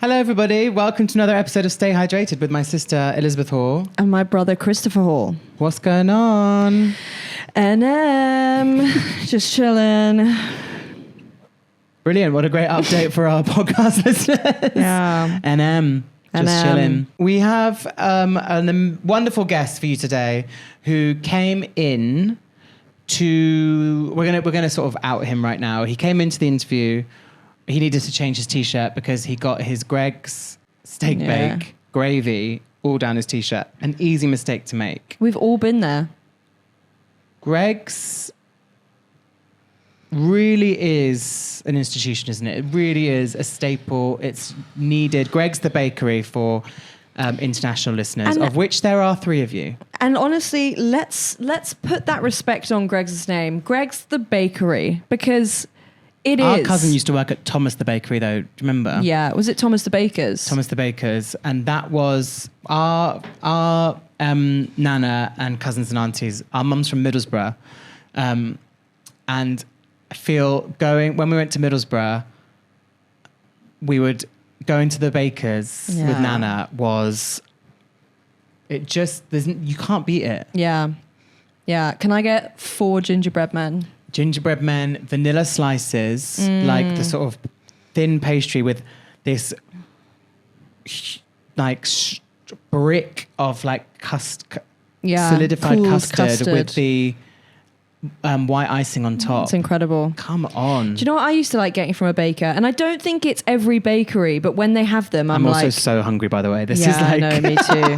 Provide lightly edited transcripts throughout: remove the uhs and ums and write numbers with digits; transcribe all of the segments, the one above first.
Hello, everybody. Welcome to another episode of Stay Hydrated with my sister, Elizabeth Hall. And my brother, Christopher Hall. What's going on? Just chilling. Brilliant. What a great update for our podcast listeners. Yeah. Just chilling. We have a wonderful guest for you today who came in to... We're gonna sort of out him right now. He came into the interview. He needed to change his t-shirt because he got his Greg's steak bake gravy all down his t-shirt. An easy mistake to make. We've all been there. Greg's really is an institution, isn't it? It really is a staple. It's needed. Greg's the bakery for international listeners, of which there are 3 of you. And honestly, let's put that respect on Greg's name. Greg's the bakery, because... Our cousin used to work at Thomas the Bakery, though. Do you remember? Yeah. Was it Thomas the Baker's? Thomas the Baker's. And that was our nana and cousins and aunties. Our mum's from Middlesbrough. And I feel when we went to Middlesbrough, we would go into the Baker's with Nana you can't beat it. Yeah. Yeah. Can I get 4 gingerbread men? Gingerbread men, vanilla slices, like the sort of thin pastry with this brick of like solidified custard with the white icing on top. It's incredible. Come on. Do you know what I used to like getting from a baker? And I don't think it's every bakery, but when they have them, I'm also so hungry, by the way. This is like... no, me too.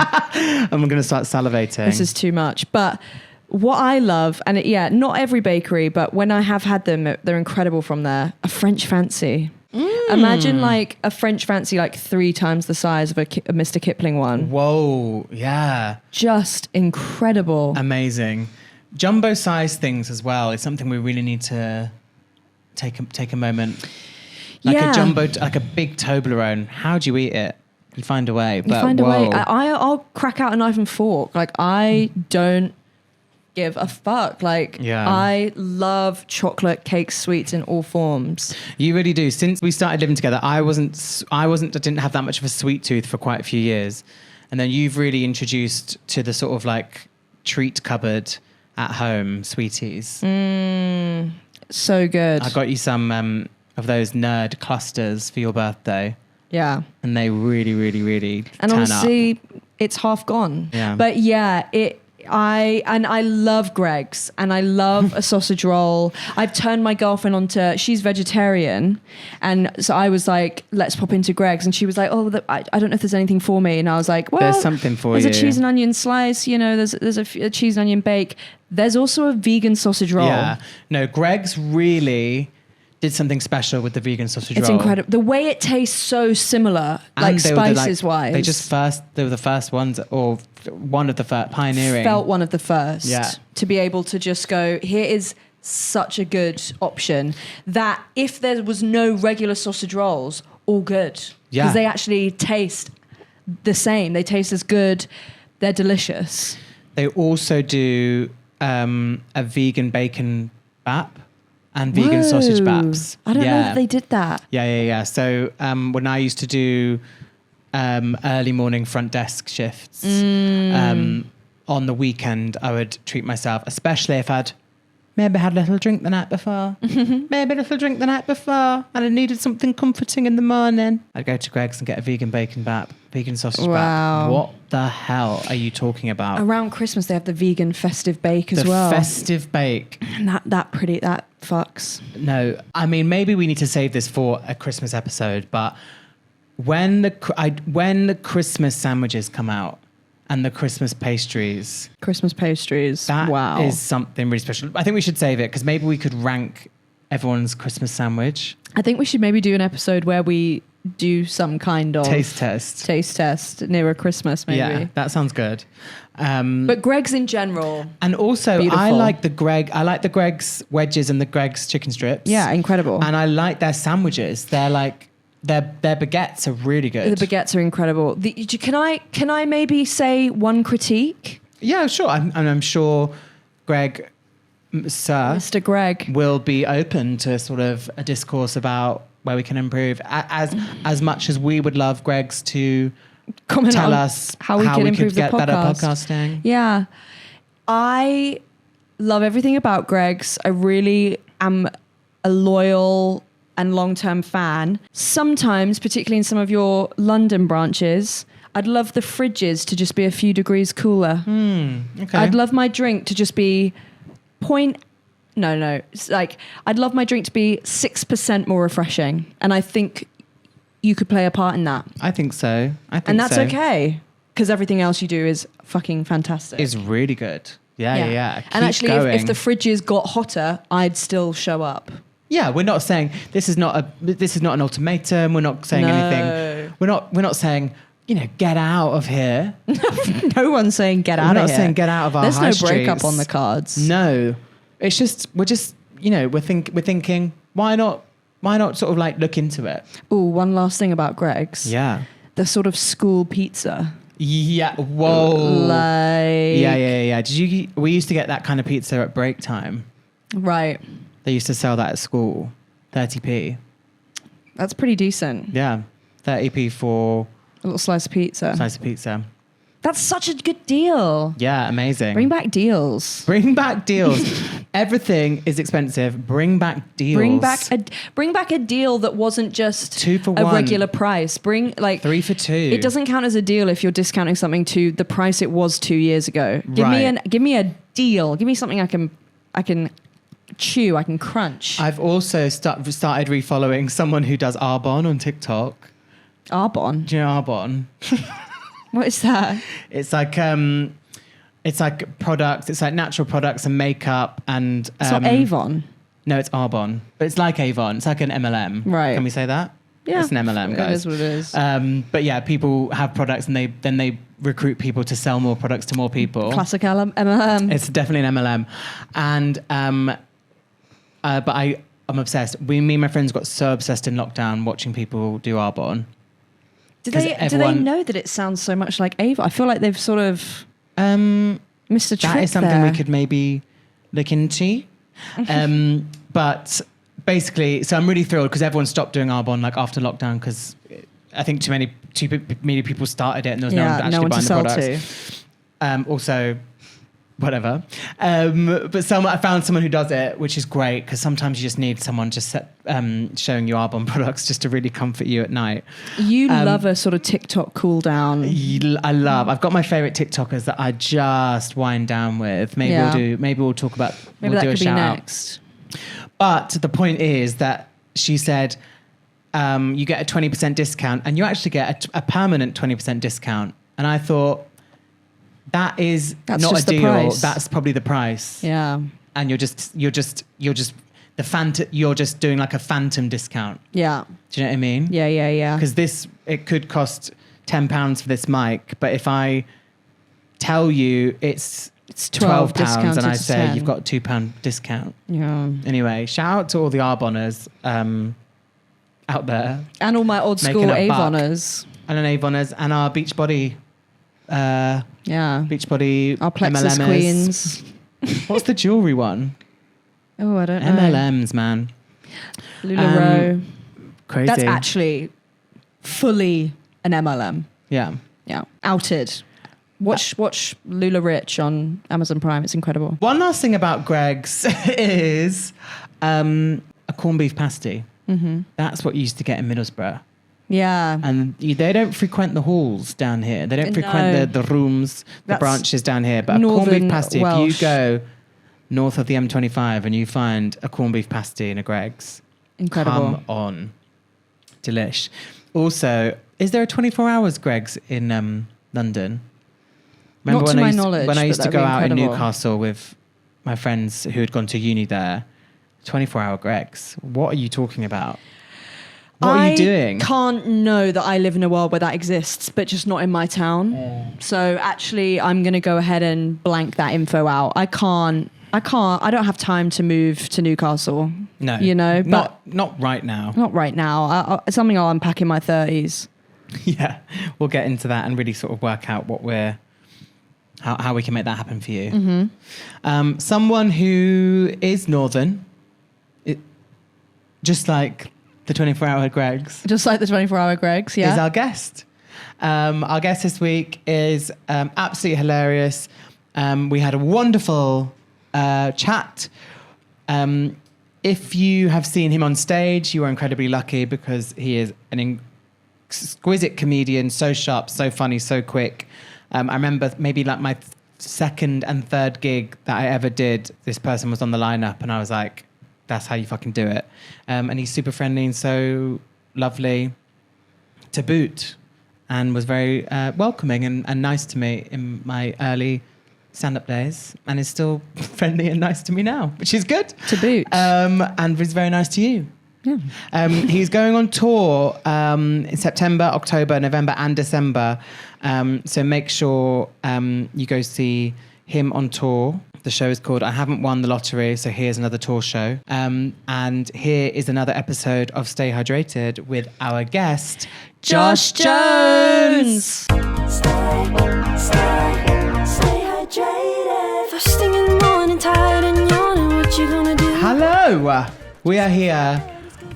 I'm going to start salivating. This is too much. But... what I love, and not every bakery, but when I have had them, they're incredible from there. A French fancy. Imagine like a French fancy, like 3 times the size of a Mr. Kipling one. Whoa, yeah. Just incredible. Amazing. Jumbo size things as well is something we really need to take a moment. Like a jumbo, like a big Toblerone. How do you eat it? You find a way. I'll crack out a knife and fork. Like I don't give a fuck. I love chocolate cake sweets in all forms. You really do. Since we started living together, I didn't have that much of a sweet tooth for quite a few years, and then you've really introduced to the sort of like treat cupboard at home sweeties. So good. I got you some of those nerd clusters for your birthday. Yeah, and they really, really, really and turn honestly, up. It's half gone. Yeah, but I love Greg's, and I love a sausage roll. I've turned my girlfriend onto, she's vegetarian, and so I was like, let's pop into Greg's, and she was like, I don't know if there's anything for me, and I was like, well, there's something for you. There's a cheese and onion slice, there's a cheese and onion bake. There's also a vegan sausage roll. Yeah, no, Greg's really did something special with the vegan sausage roll. It's incredible. The way it tastes so similar, and like spices wise. They were the first ones, or one of the first, pioneering. Felt one of the first. Yeah. To be able to just go, here is such a good option that if there was no regular sausage rolls, all good. Yeah. Because they actually taste the same. They taste as good. They're delicious. They also do a vegan bacon bap. And vegan sausage baps. I don't know that they did that. Yeah. So when I used to do early morning front desk shifts, on the weekend, I would treat myself, especially if I'd maybe had a little drink the night before. And I needed something comforting in the morning. I'd go to Greg's and get a vegan bacon bap, vegan sausage bap. What the hell are you talking about? Around Christmas, they have the vegan festive bake as well. The festive bake. And that fucks. No, I mean, maybe we need to save this for a Christmas episode, but when the Christmas sandwiches come out and the Christmas pastries. That is something really special. I think we should save it because maybe we could rank everyone's Christmas sandwich. I think we should maybe do an episode where we do some kind of taste test nearer Christmas, maybe. Yeah, that sounds good. But Greg's in general, and also beautiful. I like the Greg's wedges and the Greg's chicken strips. Yeah, incredible. And I like their sandwiches. They're like their baguettes are really good. The baguettes are incredible. Can I maybe say one critique? Yeah, sure. I'm sure Mr. Greg will be open to sort of a discourse about where we can improve. As much as we would love Greg's to Comment tell on us how we can improve could get the better podcast. podcasting. Yeah. I love everything about Greg's. I really am a loyal and long-term fan. Sometimes, particularly in some of your London branches, I'd love the fridges to just be a few degrees cooler. Okay. I'd love my drink to just be it's like I'd love my drink to be 6% more refreshing. And I think you could play a part in that. I think so. And that's okay. Because everything else you do is fucking fantastic. Is really good. Yeah. And Keep actually, going. if the fridges got hotter, I'd still show up. Yeah, we're not saying this is not an ultimatum. We're not saying anything. We're not saying, get out of here. No one's saying get out of here. We're not saying get out of our There's high no streets. breakup on the cards. No, it's just we're thinking why not sort of like look into it. Oh, one last thing about Greg's. Yeah. The sort of school pizza. Yeah. Whoa. Like. Yeah. We used to get that kind of pizza at break time. Right. They used to sell that at school, 30p. That's pretty decent. Yeah, 30p for a little slice of pizza. Slice of pizza. That's such a good deal. Yeah, amazing. Bring back deals. Bring back deals. Everything is expensive. Bring back deals. Bring back a deal that wasn't just 2 for a 1. regular price. Bring 3 for 2. It doesn't count as a deal if you're discounting something to the price it was 2 years ago. Give me a deal. Give me something I can chew, I can crunch. I've also started refollowing someone who does Arbonne on TikTok. Arbonne? Do you know Arbonne? What is that? It's like products. It's like natural products and makeup and. It's not Avon. No, it's Arbonne, but it's like Avon. It's like an MLM. Right? Can we say that? Yeah, it's an MLM, guys. It is what it is. But yeah, people have products and they recruit people to sell more products to more people. Classic MLM. It's definitely an MLM, and but I'm obsessed. Me and my friends got so obsessed in lockdown watching people do Arbonne. Do they know that it sounds so much like Avon? I feel like they've sort of missed a trick. That is something there. we could maybe look into. But basically, so I'm really thrilled because everyone stopped doing Arbonne like after lockdown because I think too many people started it and there was no one actually buying the products. Also, whatever. But I found someone who does it, which is great because sometimes you just need someone just showing you Arbonne products just to really comfort you at night. You love a sort of TikTok cool down. I've got my favorite TikTokers that I just wind down with. Maybe we'll talk about. Maybe we'll that do could a be shout next. out. But the point is that she said you get a 20% discount and you actually get a permanent 20% discount. And I thought, that's not a deal. That's probably the price. Yeah. And you're just doing like a phantom discount. Yeah. Do you know what I mean? Yeah. Because it could cost £10 for this mic, but if I tell you it's £12 and I say 10. you've got a £2 discount. Yeah. Anyway, shout out to all the Arbonners out there. And all my old school Avoners. And an Avoners and our Beachbody. Beachbody. Our Plexus MLMers. Queens. What's the jewelry one? Oh, I don't know. MLMs, man. LuLaRoe. Crazy. That's actually fully an MLM. Yeah. Outed. Watch Lula Rich on Amazon Prime. It's incredible. One last thing about Greg's is a corned beef pasty. Mm-hmm. That's what you used to get in Middlesbrough. Yeah. And they don't frequent the halls down here. They don't frequent the rooms, the branches down here. But a corned beef pasty, Welsh. if you go north of the M25 and you find a corned beef pasty in a Greg's, incredible. Come on. Delish. Also, is there a 24 hours Greg's in London? Remember Not to my knowledge, when I used to go out in incredible. Newcastle with my friends who had gone to uni there, 24-hour Greg's. What are you talking about? What are you doing? I can't know that I live in a world where that exists, but just not in my town. So actually, I'm going to go ahead and blank that info out. I don't have time to move to Newcastle. No. But not right now. Not right now. It's something I'll unpack in my 30s. Yeah. We'll get into that and really sort of work out how we can make that happen for you. Mm-hmm. Someone who is northern, just like the 24-hour Greggs. Just like the 24-hour Greggs, yeah. Is our guest. Our guest this week is absolutely hilarious. We had a wonderful chat. If you have seen him on stage, you are incredibly lucky because he is an exquisite comedian, so sharp, so funny, so quick. I remember maybe like my second and third gig that I ever did, this person was on the lineup and I was like, that's how you fucking do it. And he's super friendly and so lovely to boot and was very welcoming and nice to me in my early stand-up days and is still friendly and nice to me now, which is good. To boot. And was very nice to you. Yeah. He's going on tour in September, October, November and December. So make sure you go see him on tour. The show is called I Haven't Won the Lottery, so here's another tour show. And here is another episode of Stay Hydrated with our guest, Josh Jones. Stay hydrated. First thing in the morning, tired and yawning. What you gonna do? Hello, we are here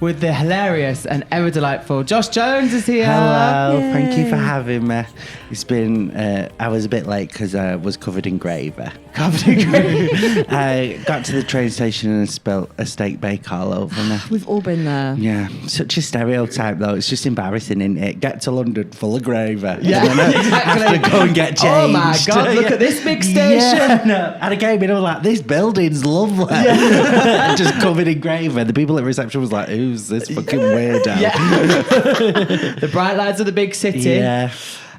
with the hilarious and ever delightful Josh Jones is here. Hello, Yay. thank you for having me. It's been, I was a bit late because I was covered in gravy. Covered in gravy. I got to the train station and spilt a steak bake all over me. We've all been there. Yeah, such a stereotype though. It's just embarrassing, isn't it? Get to London full of gravy. Yeah, And then exactly. have to go and get changed. Oh my God, look at this big station. Yeah, no. And I came in, I was like, this building's lovely. Just covered in gravy. The people at reception was like, who's this fucking weirdo? Yeah. The bright lights of the big city. Yeah.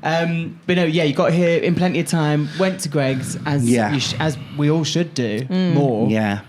But no, yeah, you got here in plenty of time, went to Greg's as Yeah. as we all should do more. Yeah.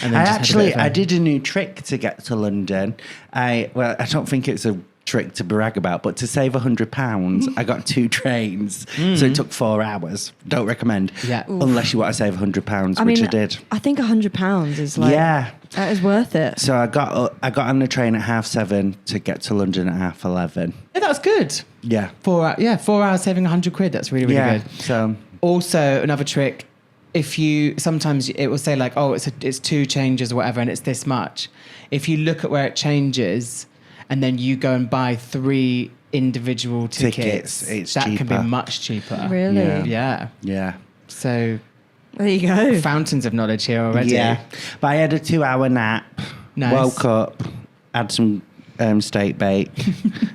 And then I just had a bit actually, of I fun. did a new trick to get to London. I don't think it's a trick to brag about, but to save £100, I got 2 trains. So it took 4 hours. Don't recommend. Yeah. Unless you want to save £100, which I did. I think £100 is like, Yeah. that is worth it. So I got on the train at 7:30 to get to London at 11:30. Yeah, that's good. Yeah. 4 hours saving £100. That's really, really Yeah. good. So Also, another trick, if you, sometimes it will say like, oh, it's 2 changes or whatever, and it's this much. If you look at where it changes, and then you go and buy 3 individual tickets, it's that can be cheaper. much cheaper. Really? Yeah. Yeah. yeah. So There you go. fountains of knowledge here already. Yeah. But I had a 2-hour nap. Nice. Woke up, had some steak bake,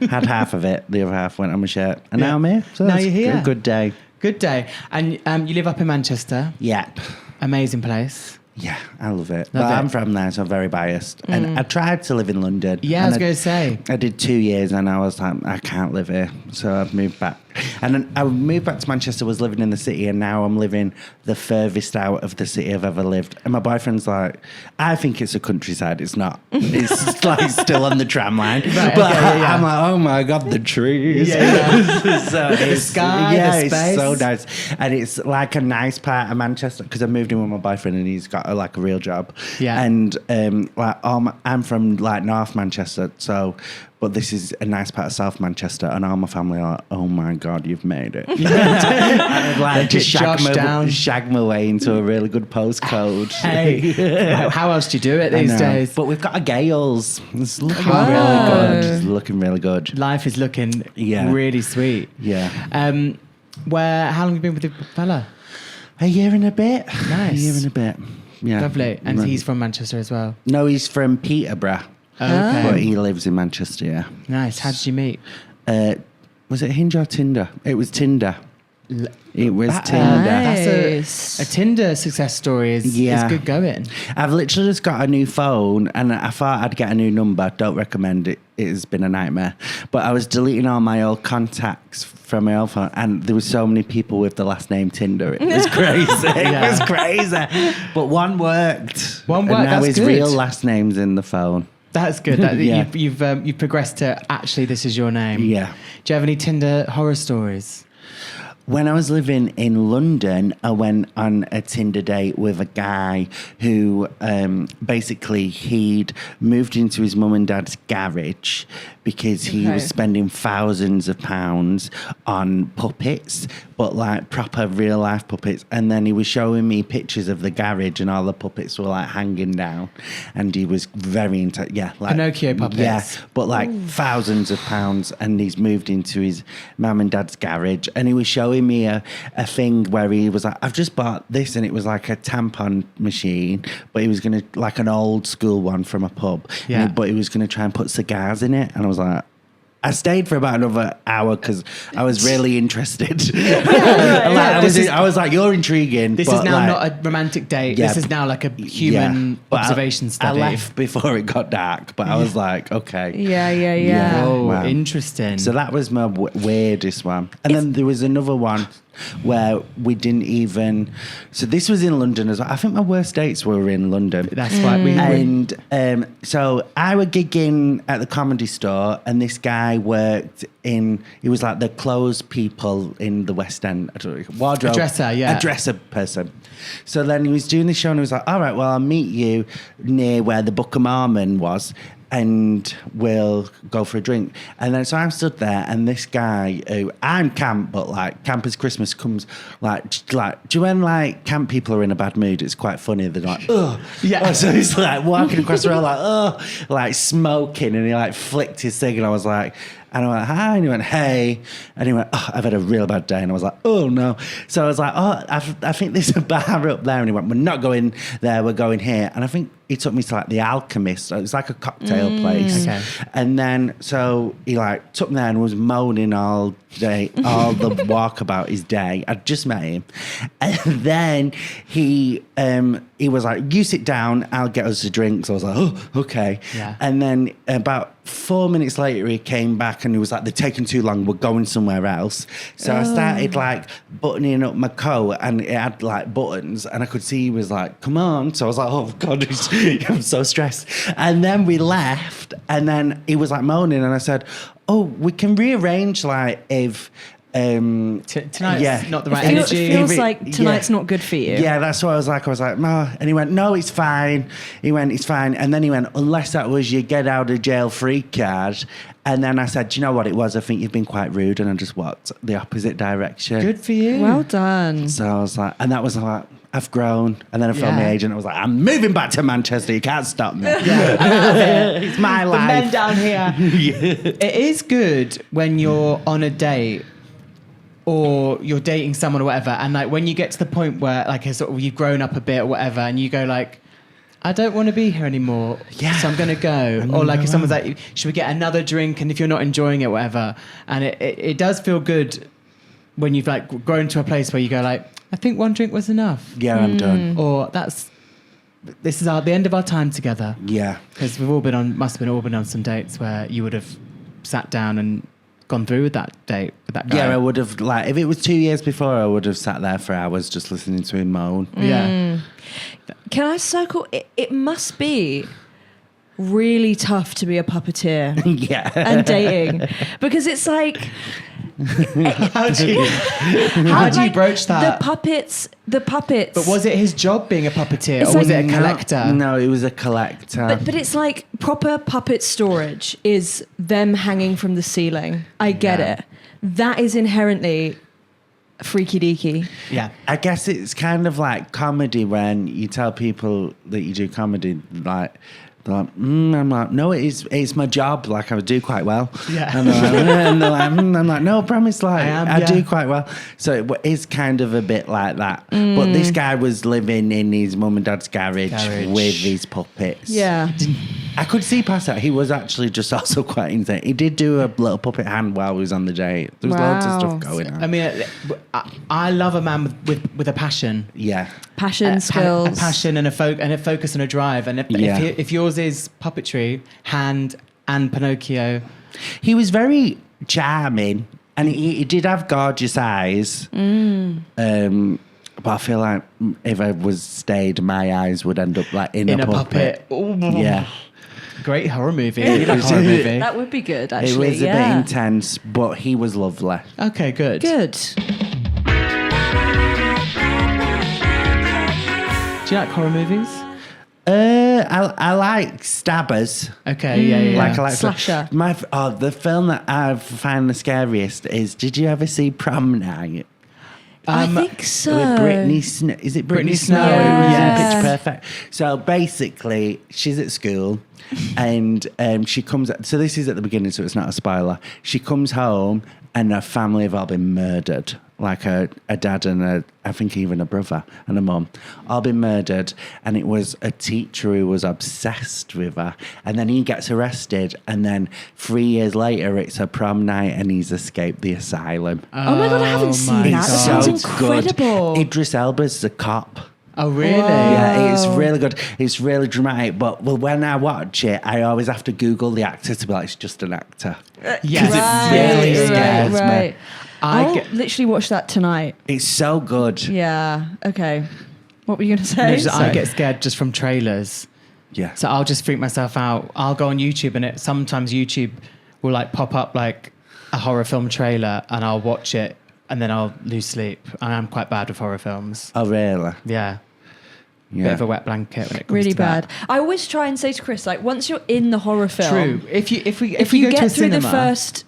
had half of it, the other half went on my shirt, and Yeah. now I'm here. So Now that's you're here. A good day. Good day. And you live up in Manchester. Yep. Amazing place. Yeah, I love it. Love but it. I'm from there, so I'm very biased. And I tried to live in London. Yeah, I and was going to say. I did 2 years and I was like, I can't live here. So I've moved back. And then I moved back to Manchester, was living in the city, and now I'm living the furthest out of the city I've ever lived. And my boyfriend's like, I think it's a countryside. It's not. It's like still on the tram line. Right, but okay, yeah. I'm like, oh my God, the trees. Yeah, So The sky, yeah, the space. it's so nice. And it's like a nice part of Manchester because I moved in with my boyfriend and he's got like a real job. Yeah. And like I'm from like North Manchester, so but this is a nice part of South Manchester, and all my family are like, oh my God, you've made it. I'd like to Josh down. shag my way into a really good postcode. Hey, how else do you do it I these know. days? But we've got a Gales. It's looking Wow. really good. It's looking really good. Life is looking Yeah. really sweet. Yeah. How long have you been with the fella? A year and a bit. Nice. A year and a bit. Yeah. Lovely. And Right. he's from Manchester as well. No, he's from Peterborough. Okay. But he lives in Manchester, yeah. Nice. How did you meet? Was it Hinge or Tinder? It was Tinder. It was That- Tinder. Nice. That's a Tinder success story is Yeah. good going. I've literally just got a new phone and I thought I'd get a new number. Don't recommend it. It has been a nightmare. But I was deleting all my old contacts from my old phone and there were so many people with the last name Tinder. It was crazy. Yeah. It was crazy. But one worked. One worked, And now that's his good. real last name's in the phone. That's good. That, Yeah. You've progressed to actually this is your name. Yeah. Do you have any Tinder horror stories? When I was living in London, I went on a Tinder date with a guy who basically he'd moved into his mum and dad's garage because he was spending thousands of pounds on puppets, but like proper real life puppets. And then he was showing me pictures of the garage and all the puppets were like hanging down. And he was very into, like Pinocchio puppets. Yeah, but like thousands of pounds. And he's moved into his mum and dad's garage. And he was showing me a thing where he was like, I've just bought this. And it was like a tampon machine, but he was going to, like an old school one from a pub. Yeah. But he was going to try and put cigars in it. And I was like, I stayed for about another hour because I was really interested. I was like, you're intriguing. This is now not a romantic date. Yeah, this is now like a human observation study. I left before it got dark, but I was like, okay. Yeah. Oh, Wow. interesting. So that was my weirdest one. And then there was another one where we didn't even... So this was in London as well. I think my worst dates were in London. That's right. And so I was gigging at the Comedy Store and this guy worked in... He was like the clothes people in the West End. I don't know, wardrobe. A dresser, yeah. A dresser person. So then he was doing the show and he was like, all right, well, I'll meet you near where the Book of Mormon was and we'll go for a drink. And then so I'm stood there and this guy who I'm camp, but like camp as Christmas comes like do you when like camp people are in a bad mood, it's quite funny, they're like, oh yeah. So he's like walking across the road like, oh, like smoking, and he like flicked his cig and I was like, and I went, hi, and he went, hey, and he went, oh, I've had a real bad day, and I was like, oh no. So I was like, oh, I think there's a bar up there, and he went, we're not going there, we're going here. And I think he took me to like the Alchemist, so it was like a cocktail place. Okay. And then so he like took me there and was moaning all day, all the walk about his day. I'd just met him, and then he was like, you sit down, I'll get us a drink. So I was like, oh, okay. Yeah. And then about 4 minutes later, he came back and he was like, they're taking too long, we're going somewhere else. So I started like buttoning up my coat and it had like buttons and I could see he was like, come on. So I was like, oh God, I'm so stressed. And then we left and then he was like moaning and I said, oh, we can rearrange like if... tonight's not the right It energy. feels like tonight's not good for you. Yeah, that's what I was like. No. And he went, no, it's fine. He went, it's fine. And then he went, unless that was your get out of jail free card. And then I said, do you know what it was? I think you've been quite rude. And I just walked the opposite direction. Good for you. Well done. So I was like, and that was like, I've grown. And then I phoned my agent. I was like, I'm moving back to Manchester. You can't stop me. It's my The life. men down here. It is good when you're on a date or you're dating someone or whatever, and like when you get to the point where like sort of you've grown up a bit or whatever, and you go like, I don't want to be here anymore, so I'm gonna go. Or like if someone's like, should we get another drink? And if you're not enjoying it, whatever, and it does feel good when you've like grown to a place where you go like, I think one drink was enough. Yeah, I'm done. Or this is the end of our time together. Yeah, because we've all been on some dates where you would have sat down and gone through with that date with that guy. Yeah, I would have, like, if it was 2 years before, I would have sat there for hours just listening to him moan. Yeah. Can I circle? It must be really tough to be a puppeteer Yeah. and dating, because it's like, How do you broach that? The puppets. But was it his job being a puppeteer, It's or was like- it a collector? No, it was a collector. But it's like proper puppet storage is them hanging from the ceiling. I get it. That is inherently freaky deaky. Yeah. I guess it's kind of like comedy when you tell people that you do comedy, like, they're like, I'm like, no, it's my job. Like, I do quite well. Yeah. And they're like, I'm like, no, promise, like, I do quite well. So it is kind of a bit like that. But this guy was living in his mum and dad's garage with his puppets. Yeah. I could see past that. He was actually just also quite insane. He did do a little puppet hand while he was on the date. There was loads of stuff going on. I mean, I love a man with a passion. Yeah. Passion, skills. A passion and a focus and a drive. And if yours is puppetry, hand and Pinocchio. He was very charming and he did have gorgeous eyes. But I feel like if I was stayed, my eyes would end up like in a puppet. Yeah. Great horror movie. You like horror movie? That would be good, actually. It was a bit intense, but he was lovely. Okay, good. Good. Do you like horror movies? I like stabbers. Okay, yeah. Like I like Slasher. the film that I find the scariest is. Did you ever see Prom Night? I think so. With Brittany Snow. Is it Brittany Brittany Snow? Snow, yes. Pitch Perfect. So basically, she's at school and she comes... So this is at the beginning, so it's not a spoiler. She comes home and her family have all been murdered. Like a dad and I think even a brother and a mum, all been murdered. And it was a teacher who was obsessed with her. And then he gets arrested. And then 3 years later, it's her prom night and he's escaped the asylum. Oh my God, I haven't seen my that. That God. sounds incredible. Good. Idris Elba's the cop. Oh, really? Whoa. Yeah, it's really good. It's really dramatic. But when I watch it, I always have to Google the actor to be like, it's just an actor. Yes. it really scares me. Right. I I'll get- literally watch that tonight. It's so good. Yeah. Okay. What were you going to say? No, just- I Sorry. get scared just from trailers. Yeah. So I'll just freak myself out. I'll go on YouTube and sometimes YouTube will like pop up like a horror film trailer and I'll watch it and then I'll lose sleep. I am quite bad with horror films. Oh, really? Yeah. Yeah. Bit of a wet blanket when it comes Really to that. bad. I always try and say to Chris, like, once you're in the horror film, True. If we if go you to a get through the cinema, first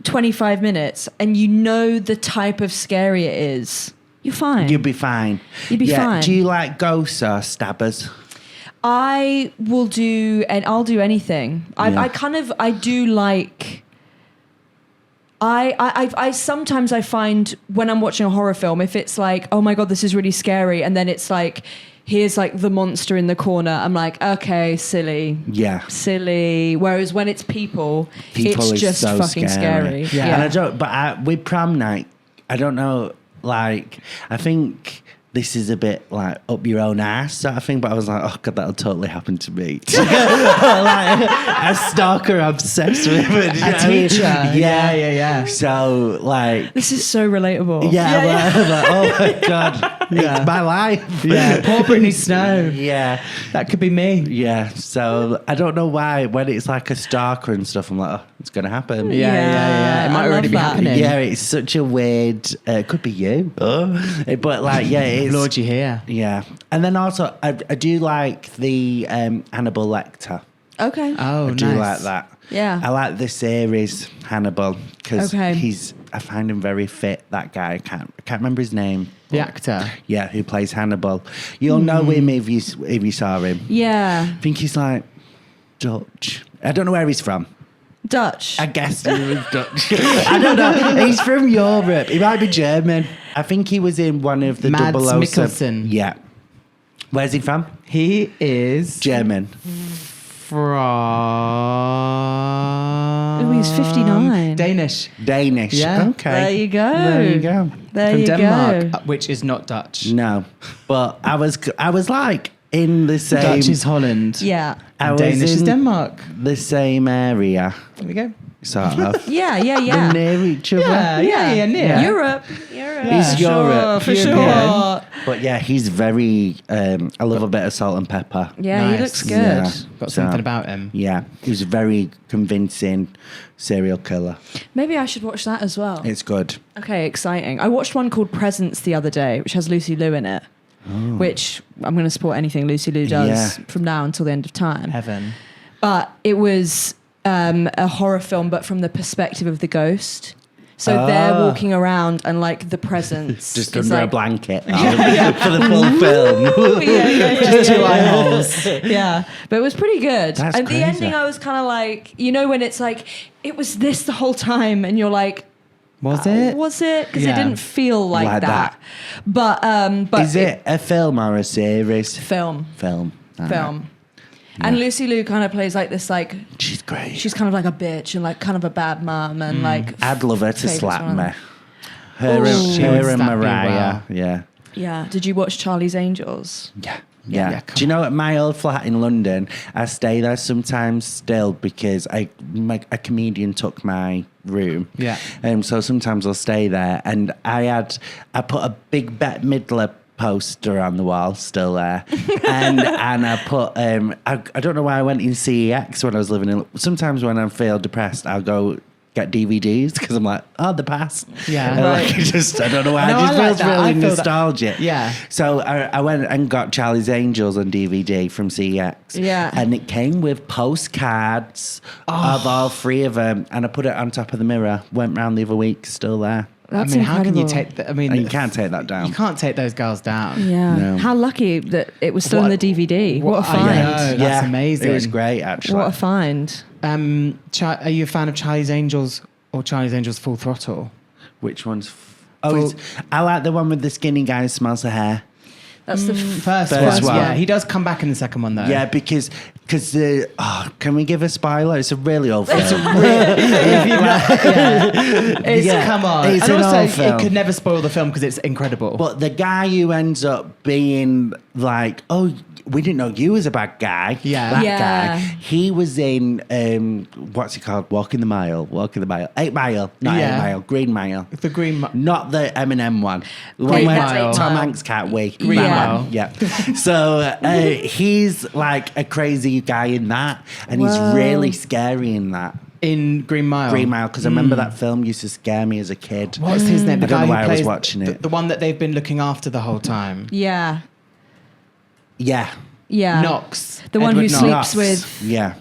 25 minutes and you know the type of scary it is, you're fine. You'll be fine. You'll be fine. Do you like ghosts or stabbers? I will do, and I'll do anything. Yeah. I do like. I sometimes I find when I'm watching a horror film, if it's like, oh my God, this is really scary, and then it's like, here's like the monster in the corner, I'm like, okay, silly. Yeah. Silly. Whereas when it's people People it's is just so fucking scary. Yeah. And I don't, but with prom night, I don't know, like, I think this is a bit like up your own ass sort of thing, but I was like, oh God, that'll totally happen to me. Like a stalker obsessed with it. you know what I mean? teacher. Yeah. So, like, This is so relatable. yeah, I'm like, oh my God, Yeah. it's my life. Yeah. Poor Brittany Snow. Yeah. That could be me. Yeah, so I don't know why when it's like a stalker and stuff, I'm like, oh, it's going to happen. Yeah. It I might love already be that. happening. Yeah, it's such a weird. It could be you, but like, yeah, it's Lord, you hear? yeah. And then also, I do like the Hannibal Lecter. Okay. Oh, I do nice. like that. Yeah. I like the series Hannibal because Okay. I find him very fit. That guy, I can't remember his name. The actor. Yeah, who plays Hannibal? You'll know him if you saw him. Yeah. I think he's like Dutch. I don't know where he's from. Dutch. I guess he was Dutch. I don't know. He's from Europe. He might be German. I think he was in one of the Mads 007. Mikkelsen. Yeah. Where's he from? He is German. from... Oh, he's 59. Danish. Danish. Yeah. Okay. There you go. There you go. There From you Denmark, go. which is not Dutch. No. But I was like in the same... Dutch is Holland. Yeah. I was Danish is in Denmark. the same area, There we go. sort of. Yeah. They're near each other. Yeah, near. Europe. He's For Europe. Sure, for European. sure. But yeah, he's very... I love a bit of salt and pepper. Yeah, he Nice. looks good. Yeah. Got So- something about him. Yeah, he was a very convincing serial killer. Maybe I should watch that as well. It's good. Okay, exciting. I watched one called Presence the other day, which has Lucy Liu in it, which I'm going to support anything Lucy Liu does Yeah. from now until the end of time. Heaven. But it was a horror film, but from the perspective of the ghost. So they're walking around and like the presence Just is under a like, blanket for the full film. just two eye holes. Yeah, but it was pretty good. That's and crazy. the ending, I was kind of like, you know, when it's like, it was this the whole time, and you're like, Was it? Was it? Because Yeah. it didn't feel like, Like that. that. But Is it a film or a series? film? Film. All Film. right. And Lucy Liu kind of plays like this, like She's great. she's kind of like a bitch and like kind of a bad mum and like. I'd love her to favourites slap one of me. them. Her, Ooh. and, She would her and slap you Mariah. well. Yeah. Yeah. Did you watch Charlie's Angels? Yeah. Yeah, Yeah. come Do you know at my old flat in London, I stay there sometimes still because a comedian took my room. Yeah. So sometimes I'll stay there, and I put a big Bette Midler poster on the wall still there, and I put I don't know why I went in CEX when I was living in. Sometimes when I feel depressed, I'll go get DVDs because I'm like, oh, the past. Yeah. And like, I don't know why. No, it just I like feels that. really I feel that. nostalgic. Yeah. So I went and got Charlie's Angels on DVD from CX. Yeah. And it came with postcards of all three of them. And I put it on top of the mirror. Went round the other week, still there. That's how can you incredible. take? And you can't take that down. You can't take those girls down. Yeah. No. How lucky that it was still What- in the DVD. What a I find. know. That's amazing. It was great, actually. What a find. Are you a fan of Charlie's Angels or Charlie's Angels Full Throttle? Which one's... I like the one with the skinny guy who smells the hair. That's the First First one. one. Yeah, he does come back in the second one though. Yeah, because can we give a spoiler? It's a really old film. Come on. It's And an also, old film. it could never spoil the film because it's incredible. But the guy who ends up being like, oh, we didn't know you was a bad guy. Yeah. That Yeah. guy. He was in, what's it called? Walking the Mile. 8 Mile. Not Yeah. 8 Mile. Green Mile. The Green Not the Eminem one. The one Green where Mile. Tom Hanks can't wait. Green Mile. Yeah. So he's like a crazy guy in that. And he's Whoa. really scary in that. in Green Mile. Green Mile, because I remember that film used to scare me as a kid. What's his name? The I don't guy know who why I was plays watching it. The one that they've been looking after the whole time. Yeah. Yeah. Yeah. Knox. The one Edward who Knox. sleeps with. Yeah.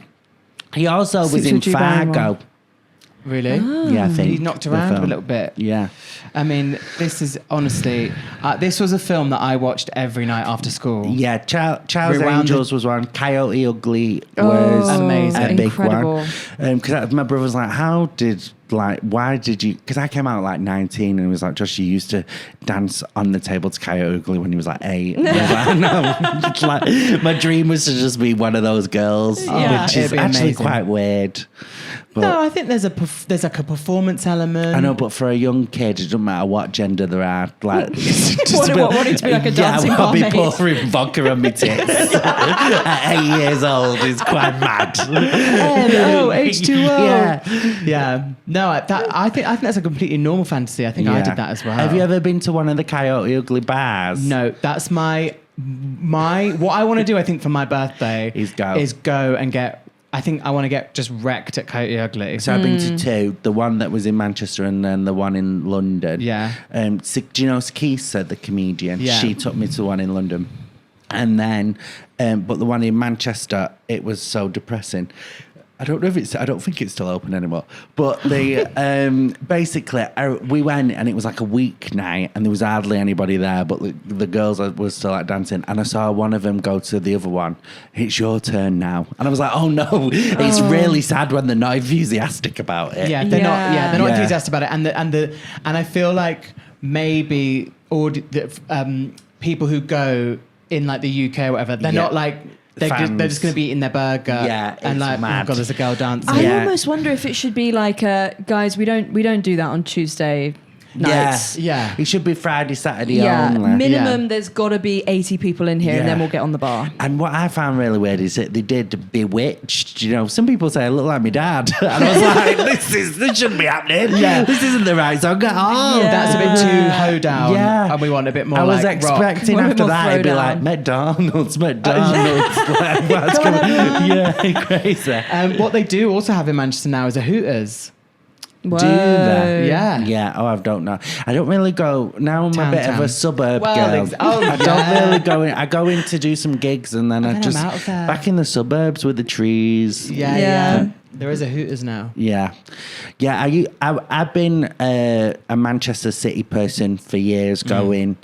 He also was Sleeps in with Drew Barrymore. Fargo. Really? Yeah, I think. He knocked the around a film. little bit. Yeah. I mean, this is honestly, this was a film that I watched every night after school. Yeah, Charles Rewound Angels was one. Coyote Ugly was Amazing. a big Incredible. one. Because my brother was like, why did you... Because I came out at like 19 and he was like, Josh, you used to dance on the table to Coyote Ugly when he was like 8. And I was like, no. It's like, my dream was to just be one of those girls, Yeah. which It'd is be actually amazing. quite weird. But No, I think there's like a performance element. I know, but for a young kid, it doesn't matter what gender they are. Like, Wanting to be like a dancing I'll be barmaid. pouring vodka on my tits at 8 years old is quite mad. H2O. Yeah. Yeah. No, I think that's a completely normal fantasy. I think I Yeah. did that as well. Have you ever been to one of the Coyote Ugly bars? No, that's my what I want to do. I think for my birthday Is go and get. I think I want to get just wrecked at Coyote Ugly. So I've been to two. The one that was in Manchester and then the one in London. Yeah. Do you know Sakisa, the comedian? Yeah. She took me to one in London. And then, but the one in Manchester, it was so depressing. I don't think it's still open anymore. But basically, we went and it was like a weeknight and there was hardly anybody there, but the girls were still like dancing. And I saw one of them go to the other one. It's your turn now. And I was like, oh no, it's really sad when they're not enthusiastic about it. Yeah, they're not. Yeah, they're not Yeah. enthusiastic about it, and I feel like maybe people who go in like the UK or whatever, they're Yeah. not like they're Fans. just going to be eating their burger. Yeah, and it's like, mad. oh god, there's a girl dancing. I Yeah. almost wonder if it should be like, guys, we don't do that on Tuesday nights. Yeah. It should be Friday, Saturday Yeah, only. minimum. Yeah. There's got to be 80 people in here, and Yeah. then we'll get on the bar. And what I found really weird is that they did Bewitched. You know, some people say I look like my dad, and I was like, this shouldn't be happening. Yeah. This isn't the right song at all. Yeah. That's a bit too hoedown. Yeah. And we want a bit more I was like rock. expecting Want a bit after more that it'd be throwdown. like McDonald's. Like, what's Come on, going- everyone. Yeah, crazy. What they do also have in Manchester now is a Hooters. Whoa. Do they? Yeah. Yeah. Oh, I don't know. I don't really go now. I'm Town, a bit of town. a suburb Well, girl. I don't yeah. really go in. I go in to do some gigs, and then I then just I'm out of there. back in the suburbs with the trees. Yeah, Yeah. yeah. There is a Hooters now. Yeah. I've been a Manchester City person for years, going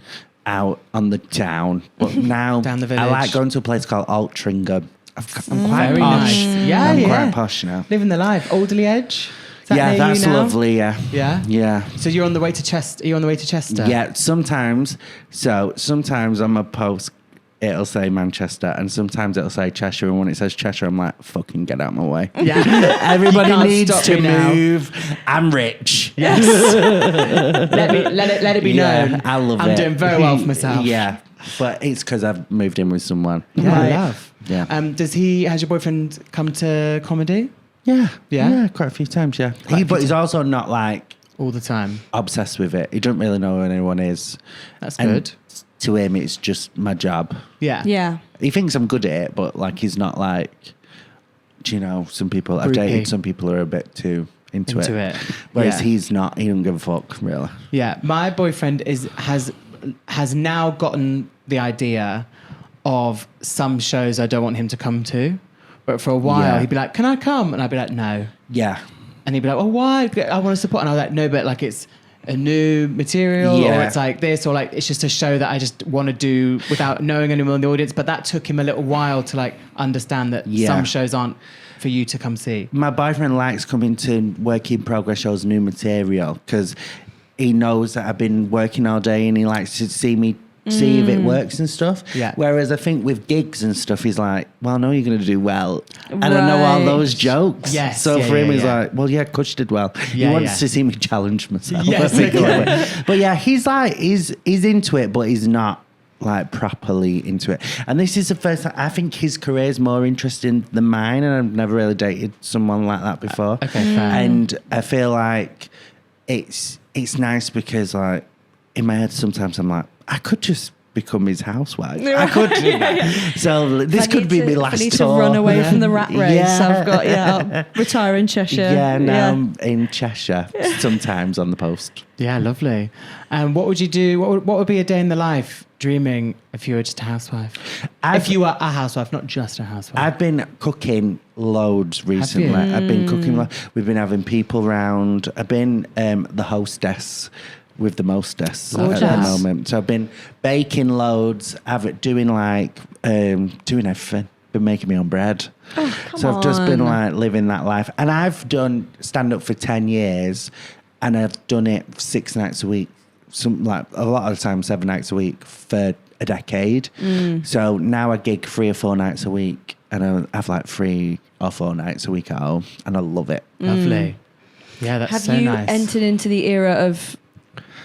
out on the town, but now Down the I like village. going to a place called Altrincham. I'm quite Very posh. nice. Yeah, I'm yeah. quite posh now. Living the life. Alderley Edge. Is that Yeah, near that's you now? lovely. Yeah. Yeah? Yeah. So you're on the way to Chester. Are you on the way to Chester? Yeah, sometimes on my post it'll say Manchester and sometimes it'll say Cheshire, and when it says Cheshire I'm like, fucking get out of my way. Yeah. Everybody You can't needs stop to me now. move. I'm rich. Yes. let it be known. I love it. I'm doing very well for myself. Yeah, but it's because I've moved in with someone. Yeah, Right. love. Yeah. Has your boyfriend come to comedy Yeah, Yeah? quite a few times. Yeah, Quite a few but he's also not like all the time? obsessed with it. He doesn't really know who anyone is. That's And good. to him, it's just my job. Yeah. Yeah. He thinks I'm good at it, but like he's not like, do you know, some people I've Groupie. dated. Some people are a bit too into it. it. Whereas Yeah. he's not. He don't give a fuck, really. Yeah, my boyfriend has now gotten the idea of some shows I don't want him to come to. But for a while, Yeah. he'd be like, "Can I come?" And I'd be like, "No." Yeah. And he'd be like, "Well, why? I want to support." And I was like, "No, but like it's a new material, or Yeah. it's like this, or like it's just a show that I just want to do without knowing anyone in the audience." But that took him a little while to like understand that Yeah. some shows aren't for you to come see. My boyfriend likes coming to work in progress shows, new material, because he knows that I've been working all day and he likes to see me see if it works and stuff. Yeah. Whereas I think with gigs and stuff, he's like, well, I know you're going to do well. And I know all Right. those jokes. Yes, So yeah, for him, yeah, he's yeah. like, well, yeah, Kutch did well. Yeah, he wants yeah. to see me challenge myself. Yes, I think, okay. But yeah, he's like, he's into it, but he's not like properly into it. And this is the first time I think his career is more interesting than mine, and I've never really dated someone like that before. Okay, fair. And I feel like it's nice because like in my head sometimes I'm like, I could just become his housewife. I could do that. So this could be my last I need tour. to run away from the rat race. Yeah. I've got, I'll retire in Cheshire. Yeah, now I'm in Cheshire sometimes on the post. Yeah, lovely. And what would you do? What would be a day in the life dreaming if you were just a housewife? If you were a housewife, not just a housewife. I've been cooking loads recently. I've been cooking. We've been having people round. I've been the hostess with the mostess at the Gorgeous. moment. So I've been baking loads. Doing everything. Been making my own bread. Oh, come So I've just been on. like living that life. And I've done stand up for 10 years and I've done it 6 nights a week. Some like a lot of the time 7 nights a week for a decade. So now I gig 3 or 4 nights a week and I have like 3 or 4 nights a week at home and I love it. Lovely. Yeah, that's Have so you nice. entered into the era of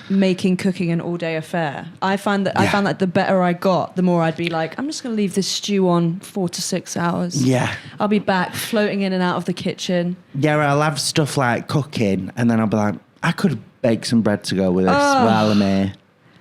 making cooking an all-day affair? I found that the better I got, the more I'd be like, I'm just going to leave this stew on 4 to 6 hours. Yeah. I'll be back floating in and out of the kitchen. Yeah, I'll have stuff like cooking and then I'll be like, I could bake some bread to go with this while I'm here.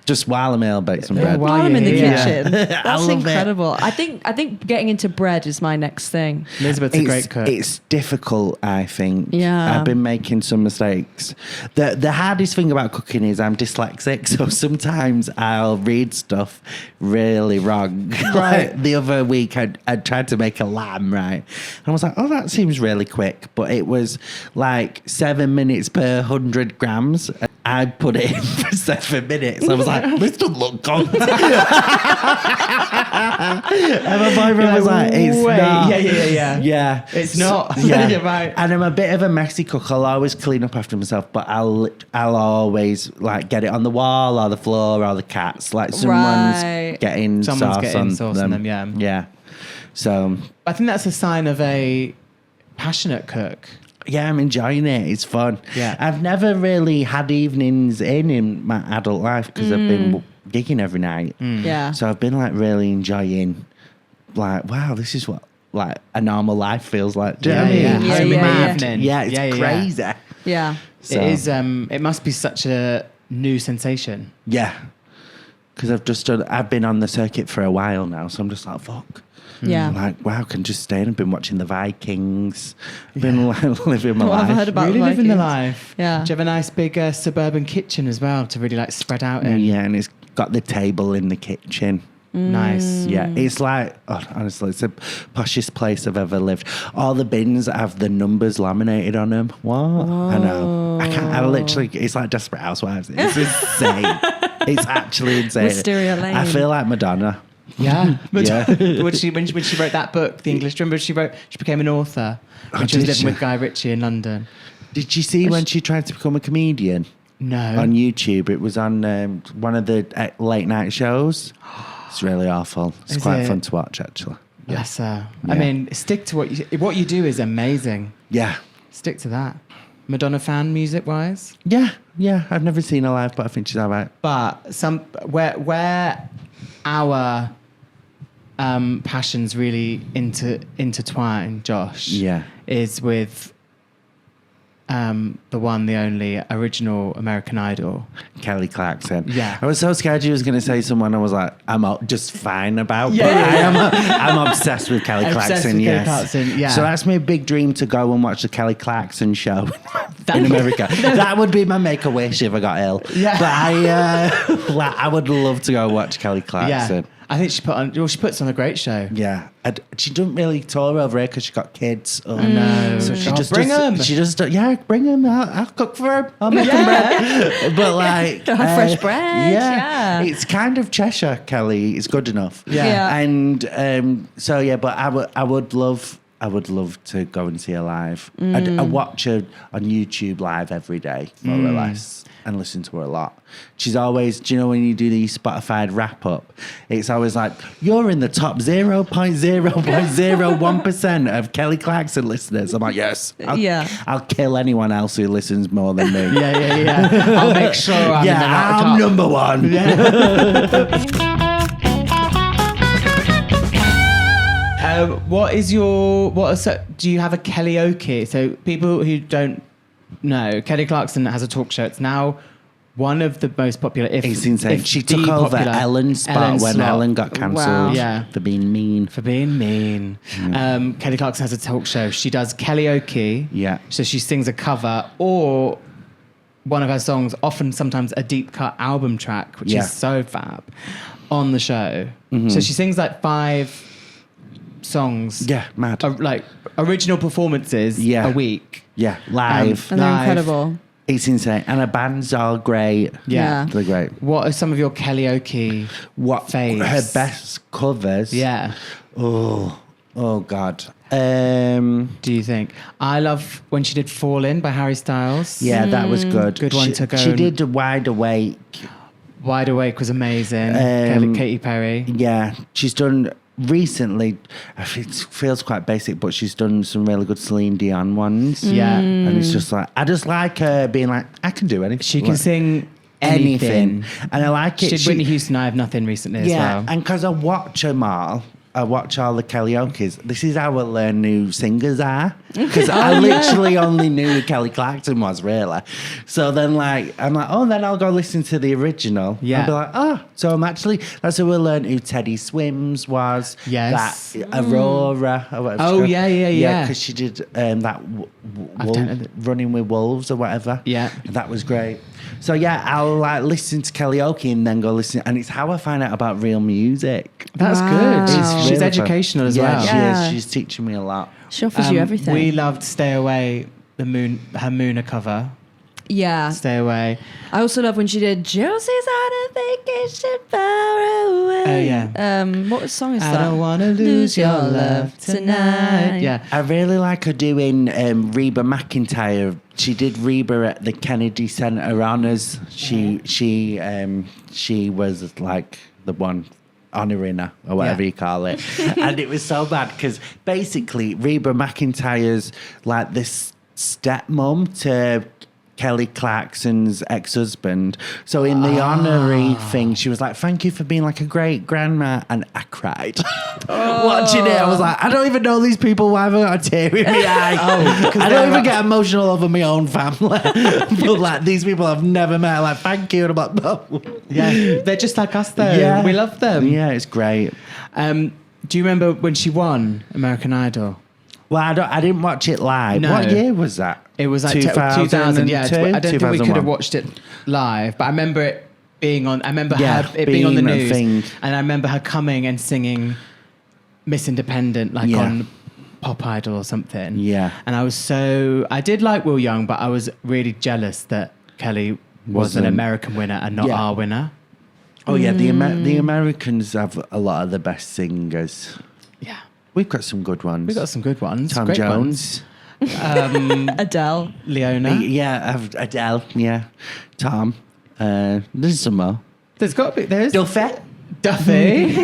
Just while I'm here, I'll bake some bread. While While I'm in the you're here. kitchen. I That's love it. incredible. I think getting into bread is my next thing. Elizabeth's a great cook. It's difficult, I think. Yeah. I've been making some mistakes. The hardest thing about cooking is I'm dyslexic, so sometimes I'll read stuff really wrong. Right. Like the other week, I tried to make a lamb, right? And I was like, oh, that seems really quick. But it was like 7 minutes per 100 grams. I put it in for 7 minutes. I was like, this doesn't look good. And my boyfriend was like, it's Wait, not. yeah. Yeah. It's not. Yeah. You're right. And I'm a bit of a messy cook. I'll always clean up after myself, but I'll always like get it on the wall or the floor or the cats. Like someone's Right. getting Someone's sauce getting on sauce on them, yeah. Yeah. So I think that's a sign of a passionate cook. yeah, I'm enjoying it. It's fun. Yeah. I've never really had evenings in my adult life because I've been gigging every night. Yeah. So I've been like really enjoying, like, wow, this is what like a normal life feels like. Do you know what I mean? Yeah, Home in the yeah. evening. Yeah, it's yeah. crazy. Yeah. So, It is. It must be such a new sensation. Yeah. Because I've been on the circuit for a while now, so I'm just like, fuck. Yeah. I'm like, wow, I can just stay and I've been watching the Vikings. I've been like, living my Well, I've life. heard about Really the living the Vikings. life. Yeah. Do you have a nice big suburban kitchen as well to really like spread out in? Yeah, and it's got the table in the kitchen. Nice. Yeah, it's like, honestly, it's the poshest place I've ever lived. All the bins have the numbers laminated on them. What? I know. I literally, it's like Desperate Housewives. It's insane. It's actually insane. Wisteria Lane. I feel like Madonna. Yeah. Yeah. when she wrote that book, The English, remember she became an author when she was did living she? with Guy Ritchie in London. Did you see when she tried to become a comedian? No. On YouTube. It was on one of the late night shows. It's really awful. It's Is quite it? fun to watch, actually. Bless her. Yeah. I mean, stick to what you do is amazing. Yeah. Stick to that. Madonna fan music wise, Yeah. I've never seen her live, but I think she's all right. but where our passions really intertwine, Josh. Yeah. Is with the one, the only original American Idol. Kelly Clarkson. Yeah. I was so scared you was going to say someone I was like, I'm just fine about. Yeah. But I'm obsessed with Kelly Obsessed Clarkson, with Kelly yes. Clarkson, yeah. So that's my big dream to go and watch the Kelly Clarkson show in America. That would be my make-a-wish if I got ill. Yeah. But I would love to go watch Kelly Clarkson. Yeah. I think she puts on a great show. Yeah, she doesn't really tour over here because she got kids. Oh, no. So she just bring them. She just bring them. I'll cook for them. I'll make them bread. But like fresh bread. Yeah. It's kind of Cheshire, Kelly. It's good enough. Yeah. And so yeah, but I would love to go and see her live. I watch her on YouTube live every day, more or less, and listen to her a lot. She's always, do you know when you do the Spotify wrap up, it's always like, you're in the top 0.001% of Kelly Clarkson listeners. I'm like, yes. I'll kill anyone else who listens more than me. Yeah. I'll make sure I'm in the top. I'm number one. Yeah. Do you have a karaoke? So people who don't know, Kelly Clarkson has a talk show. It's now one of the most popular. It's insane. She took over Ellen's spot when Ellen got cancelled. Wow. Yeah. For being mean. Kelly Clarkson has a talk show. She does karaoke. Yeah. So she sings a cover or one of her songs, often sometimes a deep cut album track, which is so fab, on the show. Mm-hmm. So she sings like 5 songs. Yeah, mad. Like original performances a week. Yeah, live. And they're incredible. It's insane. And her band's all great. Yeah. They're great. What are some of your karaoke faves? Her best covers? Yeah. Oh God. Do you think? I love when she did Fall In by Harry Styles. Yeah, that was good. Good one to go. She did Wide Awake. Wide Awake was amazing. Katy Perry. Yeah. She's done... Recently, it feels quite basic, but she's done some really good Celine Dion ones. Yeah. And it's just like, I just like her being like, I can do anything. She can sing anything. And I like it. She did Whitney Houston, I Have Nothing recently as well. Yeah, and because I watch them all, I watch all the karaoke's. This is how I learn who singers are. Because I literally only knew who Kelly Clarkson was, really. So then, I'm like, then I'll go listen to the original. Yeah. I'll be like, so that's how we learned who Teddy Swims was. Yes. That Aurora. Or whatever. Oh, yeah. Because she did that Running with Wolves or whatever. Yeah. That was great. So yeah, I'll listen to karaoke and then go listen. And it's how I find out about real music. That's good. She's really educational as well. She Yeah. is. She's teaching me a lot. She offers you everything. We loved Stay Away, her Mooner cover. Yeah. Stay Away. I also love when she did Josie's on a vacation far away. Oh, yeah. What song is that? I don't want to lose your love tonight. Yeah. I really like her doing Reba McEntire. She did Reba at the Kennedy Center Honors. She was like the one honouring her or whatever you call it. And it was so bad because basically Reba McEntire's like this stepmom to Kelly Clarkson's ex-husband. So in the honorary thing, she was like, thank you for being like a great grandma. And I cried. Watching it, I was like, I don't even know these people. Why have I got a tear in my eye? I don't even get emotional over my own family. But these people I've never met. Like, thank you. And I'm like, oh. Yeah. They're just like us, though. Yeah. We love them. Yeah, it's great. Do you remember when she won American Idol? Well, I didn't watch it live. No. What year was that? It was like 2000, yeah. I don't think we could have watched it live, but I remember it being on. I remember it being on the news, and I remember her coming and singing Miss Independent, on Pop Idol or something. Yeah, and I did like Will Young, but I was really jealous that Kelly was an American winner and not our winner. Oh yeah, the Americans have a lot of the best singers. Yeah. We've got some good ones. Tom Great Jones. Adele. Leona. Yeah, Adele. Yeah. Tom. There's some more. There's got to be. There's Duffy. Duffy.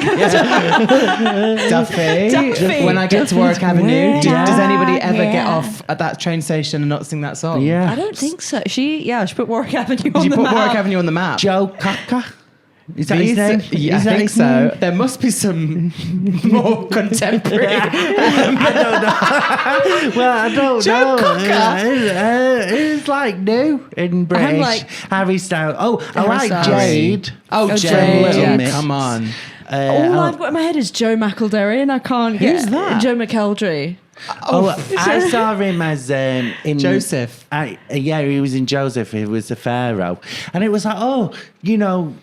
Duffy. When I get to Warwick Avenue, does anybody ever get off at that train station and not sing that song? Yeah. I don't think so. She put Warwick Avenue on the map. Did you put Warwick Avenue on the map? Joe Cocker. Is that his name? Yeah, Is I that think his so. name? There must be some more contemporary. I don't know. Well, I don't Joe know. Cocker. It's like new in British. like- Harry Styles. Oh, I Harry like Styles. Jade. Oh, Oh, Jade. Jade. Yeah, Mix. come on. All I've got in my head is Joe McElderry, and I can't get Who's that? Joe McElderry. I saw him as in Joseph. Yeah, he was in Joseph. He was the Pharaoh, and it was like, oh, you know.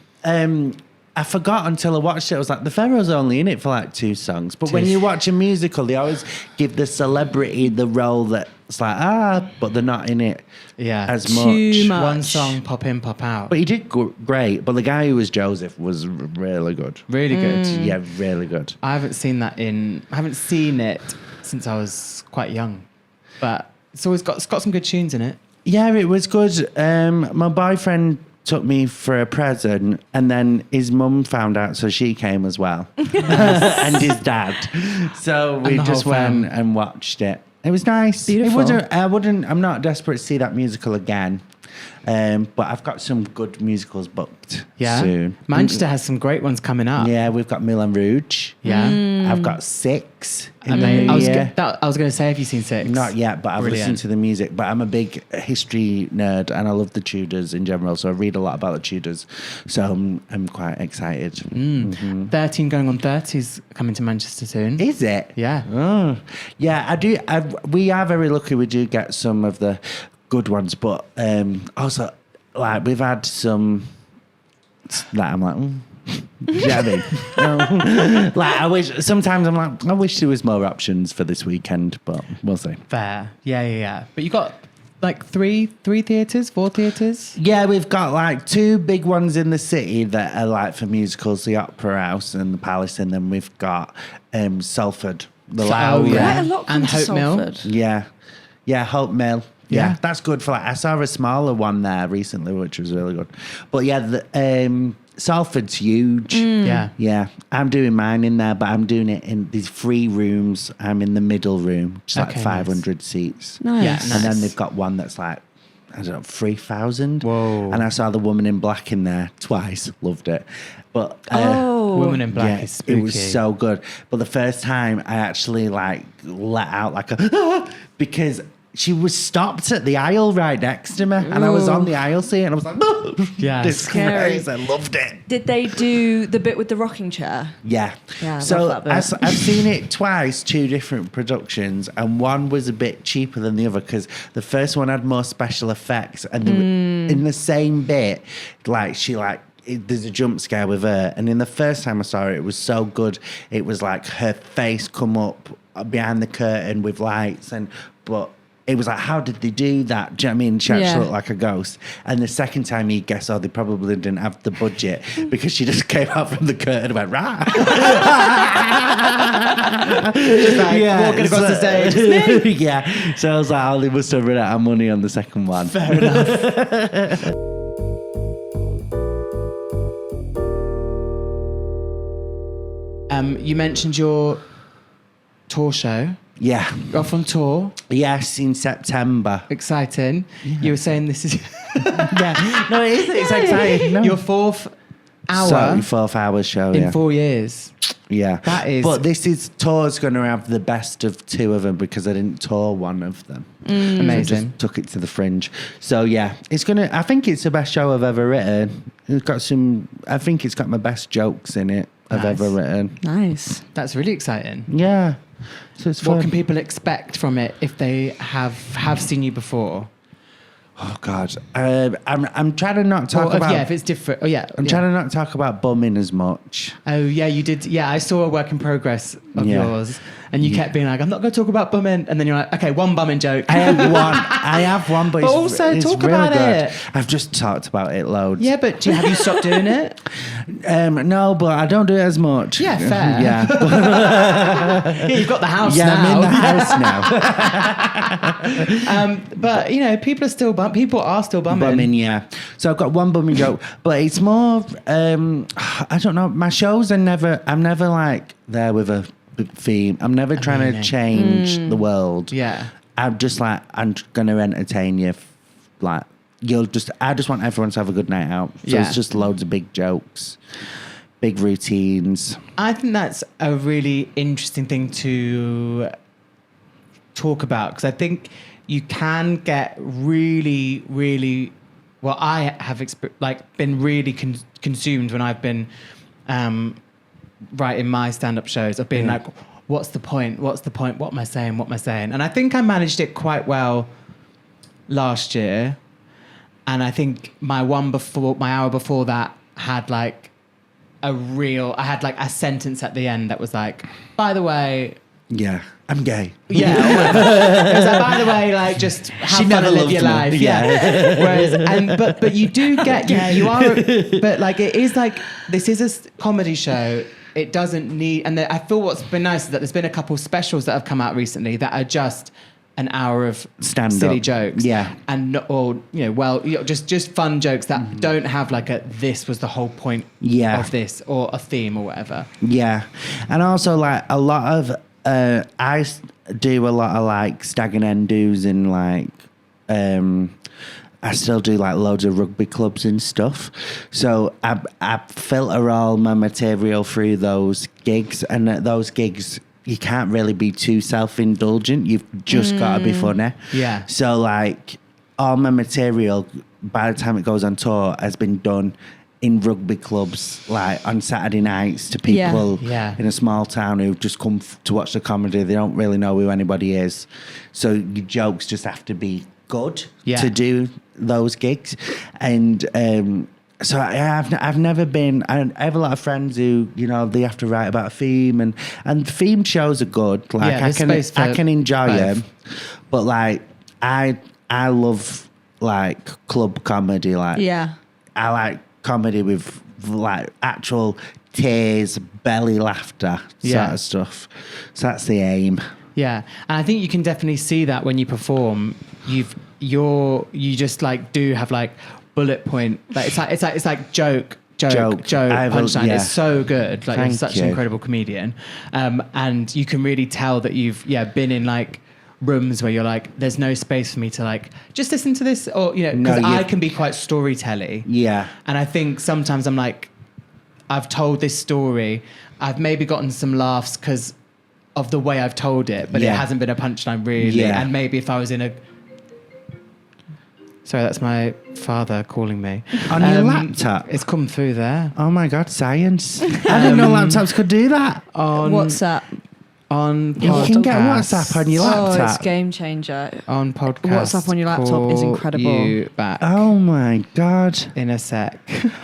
I forgot until I watched it. I was like, the Pharaoh's only in it for like 2 songs. But when you watch a musical, they always give the celebrity the role that's like, but they're not in it as Too much. much. One song, pop in, pop out. But he did great. But the guy who was Joseph was really good. Really good. Yeah, really good. I haven't seen it since I was quite young, but it's got some good tunes in it. Yeah, it was good. My boyfriend took me for a present, and then his mum found out, so she came as well, and his dad. So we the just whole went fam. and watched it. It was nice. Beautiful. I'm not desperate to see that musical again, but I've got some good musicals booked soon. Manchester has some great ones coming up. Yeah, we've got Moulin Rouge. Yeah. I've got 6. I mean, I was going to say, have you seen 6? Not yet, but I've Brilliant. listened to the music. But I'm a big history nerd, and I love the Tudors in general. So I read a lot about the Tudors. So I'm quite excited. 13 going on 30 is coming to Manchester soon. Is it? Yeah. Oh, yeah. I do. We are very lucky. We do get some of the good ones, but also like we've had some that I'm like. Do you know what I mean? Like I wish. Sometimes I'm like, I wish there was more options for this weekend, but we'll see. Fair. Yeah. But you got like 3 theatres, 4 theatres? Yeah, we've got like 2 big ones in the city that are like for musicals, the Opera House and the Palace, and then we've got Salford, the Loud. yeah. Quite a lot And come to Hope Mill. Salford. Yeah, Hope Mill. Yeah. Yeah, that's good for like. I saw a smaller one there recently, which was really good. But yeah, the Salford's huge. Yeah. I'm doing mine in there, but I'm doing it in these 3 rooms. I'm in the middle room, just like Okay, 500 seats. Nice. Yeah, And nice. then they've got one that's like, I don't know, 3,000. Whoa. And I saw the Woman in Black in there twice. Loved it. But Woman in Black is spooky. it was so good. But the first time I actually like let out like a because she was stopped at the aisle right next to me, and I was on the aisle seat, and I was like, Yeah. this is Scary. crazy. I loved it. Did they do the bit with the rocking chair? Yeah. Yeah, I So love that bit. I've seen it twice, 2 different productions, and one was a bit cheaper than the other because the first one had more special effects, and they were in the same bit, like there's a jump scare with her, and in the first time I saw it, it was so good. It was like her face come up behind the curtain with lights, but it was like, how did they do that? Do you know what I mean? She actually looked like a ghost. And the second time you guess, they probably didn't have the budget because she just came out from the curtain and went, rah. Just like walking across the stage. It's me. Yeah. So I was like, they must have run out of money on the second one. Fair enough. You mentioned your tour show. Yeah. You're off on tour. Yes, in September. Exciting. You were saying this is Yeah. No, it is. It's exciting. No. your 4th hour Sorry, 4th hour show, in yeah. 4 years. Yeah. That is- But this tour's going to have the best of 2 of them because I didn't tour one of them. Amazing. Just took it to the fringe. So yeah, I think it's the best show I've ever written. I think it's got my best jokes in it I've Nice. ever written. Nice. That's really exciting. Yeah. So it's What fun. can people expect from it if they have seen you before? Oh God. I'm trying to not talk about if it's different. Oh yeah. I'm trying to not talk about bumming as much. Oh yeah, you did. Yeah, I saw a work in progress of Yeah. yours, and you kept being like, "I'm not going to talk about bumming," and then you're like, "Okay, one bumming joke." I have one, but But it's, also it's talk really about good. it. I've just talked about it loads. Yeah, but have you stopped doing it? No, but I don't do it as much. Yeah, fair. Yeah. Yeah, you've got the house Yeah, now. I'm in the house now. But people are still people are still bumming. Bumming, yeah. So I've got one bumming joke, but it's more. I don't know. My shows I'm never like there with a theme. I'm never trying to change the world. Yeah. I'm just like I'm gonna entertain you, like I just want everyone to have a good night out. So Yeah. it's just loads of big jokes, big routines. I think that's a really interesting thing to talk about, because I think you can get really, really. Well, I have been really consumed when I've been writing my stand-up shows of being like, what's the point? What's the point? What am I saying? What am I saying? And I think I managed it quite well last year. And I think my hour before that had like I had like a sentence at the end that was like, by the way, Yeah, I'm gay. yeah. It was like, by the way, like, just have She fun never and live loved your me. life. Yeah. Whereas, but you do get, you are, but like, it is like, this is a comedy show. It doesn't need, and I feel what's been nice is that there's been a couple specials that have come out recently that are just an hour of Stand-up. silly jokes. Yeah. And, just fun jokes that don't have like this was the whole point of this, or a theme or whatever. Yeah. And also, like, a lot of, I do a lot of like stag and end do's, and like I still do like loads of rugby clubs and stuff. So I filter all my material through those gigs, and at those gigs you can't really be too self-indulgent. You've just got to be funny. Yeah. So like all my material by the time it goes on tour has been done in rugby clubs, like on Saturday nights, to people in a small town who just come to watch the comedy. They don't really know who anybody is. So your jokes just have to be good to do those gigs. And so I've never been, I have a lot of friends who, they have to write about a theme, and themed shows are good. Like I can enjoy them. But like I love like club comedy. Like I like comedy with like actual tears, belly laughter, sort of stuff. So that's the aim. Yeah, and I think you can definitely see that when you perform. You just like do have like bullet point. Like it's like joke, punchline. It's so good. Like you're such an incredible comedian, and you can really tell that you've been in like rooms where you're like, there's no space for me to like just listen to this, or because I can be quite storytelling. Yeah, and I think sometimes I'm like, I've told this story, I've maybe gotten some laughs because of the way I've told it, but it hasn't been a punchline really. Yeah. And maybe if I was in a sorry, that's my father calling me. On your laptop? It's come through there. Oh my God, science. I didn't know laptops could do that. On WhatsApp. On you can get WhatsApp on your laptop. Oh, it's game changer. On podcast. WhatsApp on your laptop is incredible. You back. Oh my God. In a sec.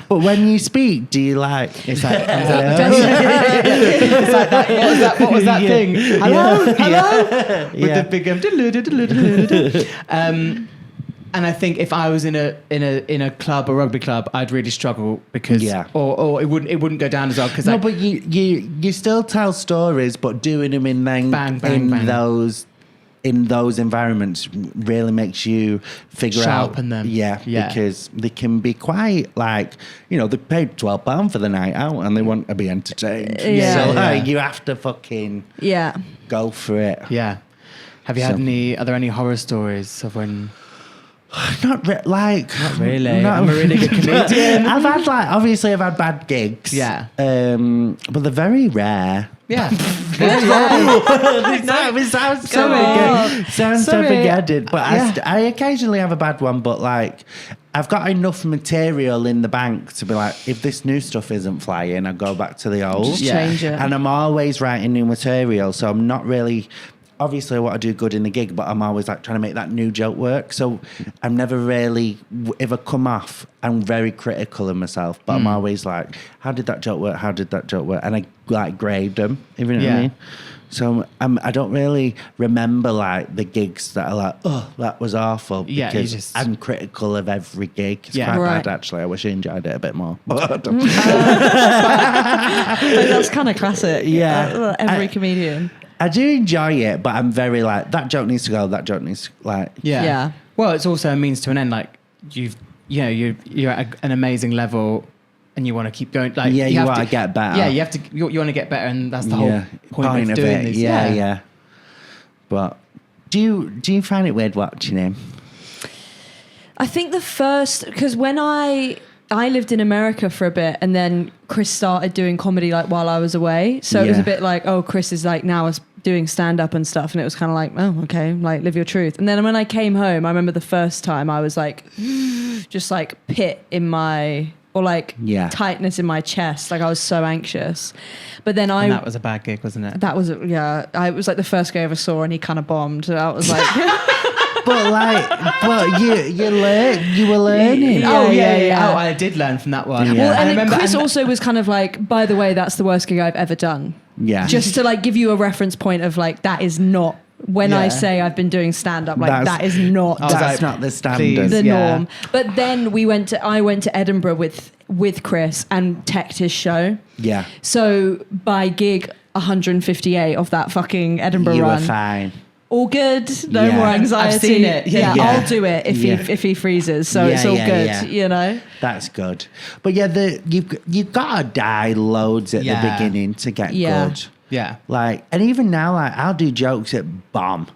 But when you speak, do you like? It's like, it's like that. What was that thing? Hello. With the big and I think if I was in a club, a rugby club, I'd really struggle because or it wouldn't go down as well because but you still tell stories, but doing them in those environments really makes you sharpen them. Yeah, because they can be quite like they paid £12 for the night out and they want to be entertained. You have to fucking go for it. Yeah. Have you had are there any horror stories of when? Not really. I'm a really good comedian. I've had bad gigs. Yeah. But they're very rare. Yeah. Sounds so forgetted. But I occasionally have a bad one, but like I've got enough material in the bank to be like, if this new stuff isn't flying, I go back to the old. Just change it. And I'm always writing new material, so I'm not really. Obviously, I want to do good in the gig, but I'm always like trying to make that new joke work. So I'm never really, if I come off, I'm very critical of myself. But I'm always like, how did that joke work? How did that joke work? And I like grade them, if you know what I mean. So I don't really remember like the gigs that are like, oh, that was awful. Because I'm critical of every gig. It's quite bad, actually. I wish I enjoyed it a bit more. But that's kind of classic. Yeah. Every comedian. I do enjoy it, but I'm very like, that joke needs to go, that joke needs to, like... Yeah. Well, it's also a means to an end. Like, you're at an amazing level and you want to keep going. Like, you want to get better. Yeah, you want to get better, and that's the whole point of doing this. Yeah. But do you find it weird watching him? I think the first, because when I lived in America for a bit, and then Chris started doing comedy like while I was away. So it was a bit like, oh, Chris is like now doing stand up and stuff. And it was kind of like, oh, okay, like live your truth. And then when I came home, I remember the first time I was like, just like pit in my, or like tightness in my chest. Like I was so anxious. But then And that was a bad gig, wasn't it? That was, it was like the first guy I ever saw and he kind of bombed. So I was like... but you were learning. Yeah. Oh, I did learn from that one. Yeah. Well, and I then Chris also was kind of like, by the way, that's the worst gig I've ever done. Yeah. Just to like give you a reference point of like, that is not, when I say I've been doing stand up, like that is not. That's not the standard. The norm. But then I went to Edinburgh with Chris and teched his show. Yeah. So by gig 158 of that fucking Edinburgh you run. were fine. All good, no more anxiety. I've seen it. Yeah, I'll do it if he freezes. So it's all good, you know. That's good. But yeah, you've got to die loads at the beginning to get good. Yeah. Like, and even now, like I'll do jokes at bomb,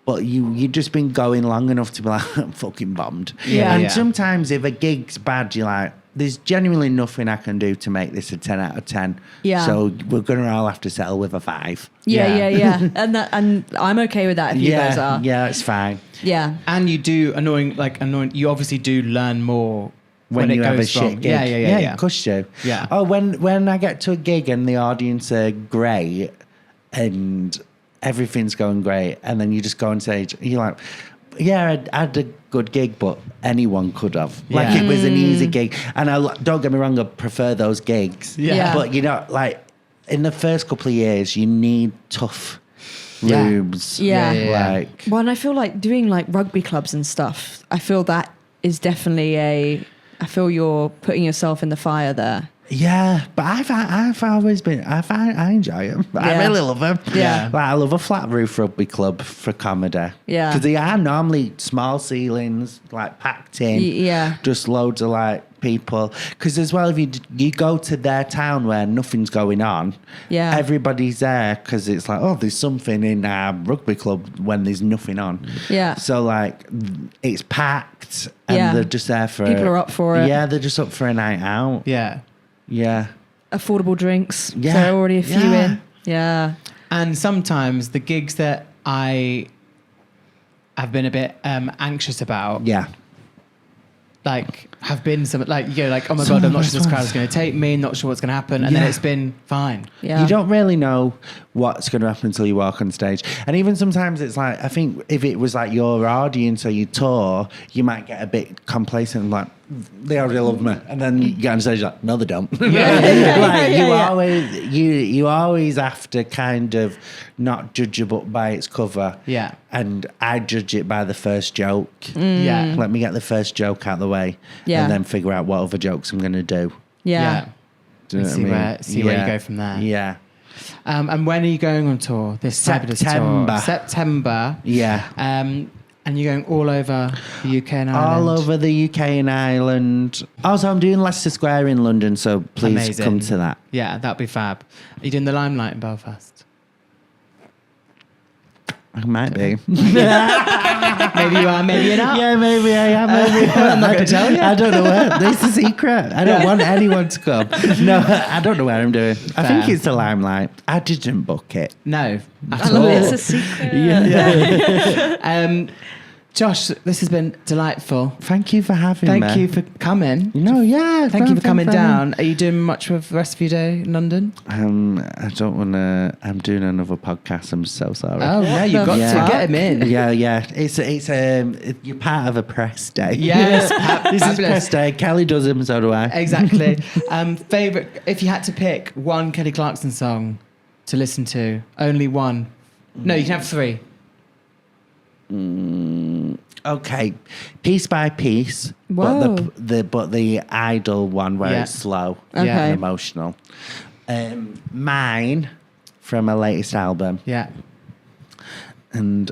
but you've just been going long enough to be like, I'm fucking bombed. Yeah. And sometimes if a gig's bad, you're like, there's genuinely nothing I can do to make this a 10 out of 10. Yeah. So we're going to all have to settle with a 5. Yeah. And I'm okay with that if you guys are. Yeah, it's fine. Yeah. And you do annoying, you obviously do learn more when it you have a goes shit wrong. gig. Yeah. Of course you do. Yeah. Oh, when I get to a gig and the audience are great and everything's going great, and then you just go on stage, you're like, yeah, I had a good gig, but anyone could have. Like it was an easy gig. And don't get me wrong, I prefer those gigs. Yeah. But you know, like in the first couple of years, you need tough rooms. Like, well, and I feel like doing like rugby clubs and stuff, I feel that is definitely I feel you're putting yourself in the fire there. Yeah, but I've always been, I enjoy them. I really love them. Yeah. Like, I love a flat roof rugby club for comedy. Yeah. Because they are normally small ceilings, like packed in. Just loads of like people. Because as well, if you go to their town where nothing's going on, everybody's there because it's like, oh, there's something in our rugby club when there's nothing on. Yeah. So like, it's packed and they're just there for people are up for it. Yeah, they're just up for a night out. Yeah. Yeah. Affordable drinks. Yeah. So there are already a few in. Yeah. And sometimes the gigs that I have been a bit anxious about. Yeah. Like, have been some, like, you know, like, oh my God, I'm not sure this crowd is going to take me, not sure what's going to happen. And then it's been fine. Yeah. You don't really know what's going to happen until you walk on stage. And even sometimes it's like, I think if it was like your audience or your tour, you might get a bit complacent and like, they already love me. And then you get on stage like, no, they don't. You always have to kind of not judge a book by its cover. Yeah. And I judge it by the first joke. Yeah. Let me get the first joke out of the way. Yeah. And then figure out what other jokes I'm going to do. Yeah. Do you know See what I mean? see where you go from there. Yeah. And when are you going on tour? This September. September. Yeah. And you're going all over the UK and Ireland? All over the UK and Ireland. Also, I'm doing Leicester Square in London, so please come to that. Yeah, that'd be fab. Are you doing the Limelight in Belfast? I might be. Maybe you are, maybe you're not. Yeah, maybe I am. Maybe I'm not going to tell you. I don't know where. This is a secret. I don't want anyone to come. No, I don't know where I'm doing. I think it's the Limelight. I didn't book it. No, at I all. love it. It's a secret. Yeah. Josh, this has been delightful. Thank you for having me. Thank you for coming. No, yeah. Thank you for coming down. Are you doing much with the rest of your day in London? I don't want to. I'm doing another podcast. I'm so sorry. Oh, no, you've got to get him in. Yeah. It's you're part of a press day. Yes. This is press day. Kelly does them, so do I. Exactly. Favorite, if you had to pick one Kelly Clarkson song to listen to, only one. No, you can have 3. Okay, Piece by Piece, Whoa. but the Idol one where it's slow and emotional. Mine from my latest album. Yeah. And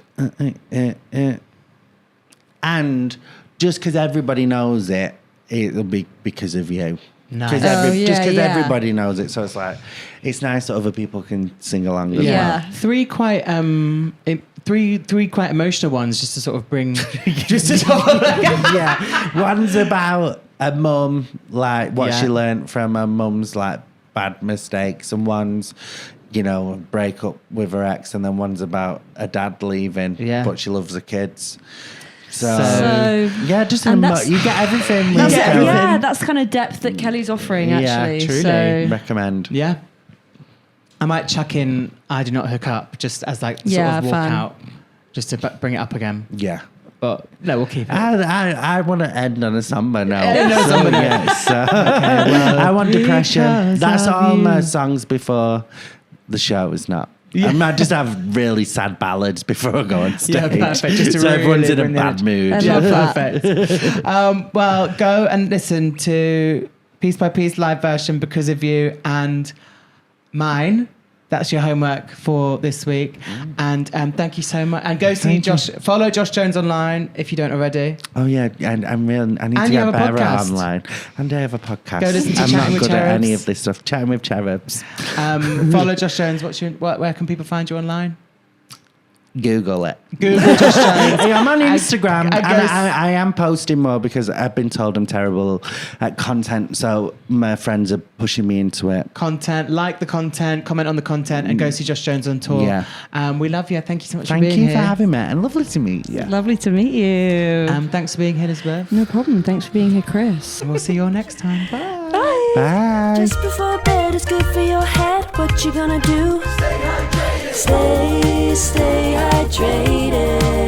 just because everybody knows it, it'll be because of you. Nice. Just because yeah. everybody knows it, so it's like it's nice that other people can sing along as Yeah. well. Three quite three quite emotional ones, just to sort of bring, just to sort of Yeah, one's about a mum, like what Yeah. she learnt from her mum's like bad mistakes, and one's, you know, break up with her ex, and then one's about a dad leaving, Yeah. but she loves her kids. So yeah, just and that's- you get everything. That's with it, Kelly. yeah, that's the kind of depth that Kelly's offering, actually. Yeah, truly. So, Recommend. Yeah. I might chuck in I Do Not Hook Up just as like sort Yeah, of walk fun. out, just to bring it up again. Yeah. But no, we'll keep it. I want to end on a samba now. End on a samba note. Yes. I want depression. because That's of all my you. songs before the show is not. Yeah. I might just have really sad ballads before I go on stage. Yeah, perfect. Just to so everyone's really in a bring the bad energy. mood. I Yeah, love that. perfect. Well, go and listen to Piece by Piece live version Because of You and mine. That's your homework for this week. And thank you so much. And go see Thank you. Josh. Follow Josh Jones online if you don't already. Oh yeah, and I need And to you get have a better podcast. online. And I have a podcast. Go listen to I'm Chatting not with good at any Cherubs. of this stuff. Chatting with Cherubs. Follow Josh Jones. Where can people find you online? Google it. Google Josh Jones. Hey, I'm on I- Instagram. I and guess- I am posting more because I've been told I'm terrible at content. So my friends are pushing me into it. Content, like the content, comment on the content, and go see Josh Jones on tour. Yeah. We love you. Thank you so much for Thank being you here. for having me, and lovely to meet you. Lovely to meet you. Thanks for being here, Elizabeth. No problem. Thanks for being here, Chris. And we'll see you all next time. Bye. Bye. Bye. Just before bed is good for your head. What you gonna do? Stay hydrated. Stay hydrated.